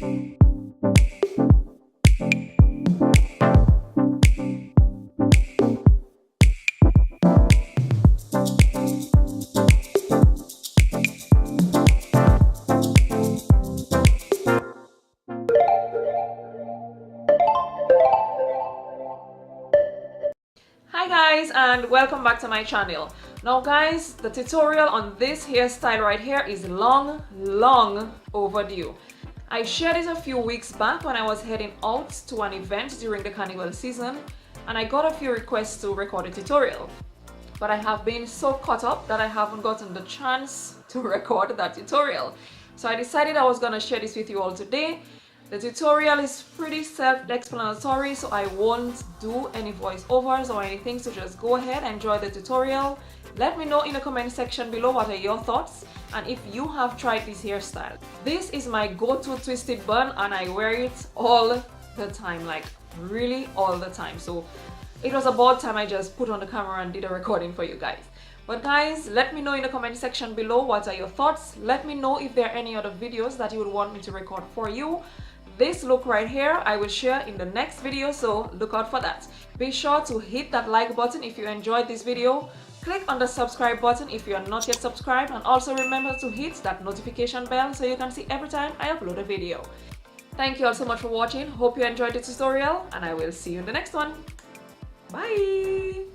Hi guys, and welcome back to my channel. Now guys, the tutorial on this hairstyle right here is long overdue. I shared it a few weeks back when I was heading out to an event during the carnival season, and I got a few requests to record a tutorial. But I have been so caught up that I haven't gotten the chance to record that tutorial. So I decided I was gonna share this with you all today. The tutorial is pretty self-explanatory, so I won't do any voiceovers or anything, so just go ahead and enjoy the tutorial. Let me know in the comment section below what are your thoughts and if you have tried this hairstyle. This is my go-to twisted bun and I wear it all the time, like really all the time. So it was about time I just put on the camera and did a recording for you guys. But guys, let me know in the comment section below what are your thoughts. Let me know if there are any other videos that you would want me to record for you. This look right here I will share in the next video, so look out for that. Be sure to hit that like button if you enjoyed this video. Click on the subscribe button if you are not yet subscribed, and also remember to hit that notification bell so you can see every time I upload a video. Thank you all so much for watching. Hope you enjoyed the tutorial and I will see you in the next one. Bye!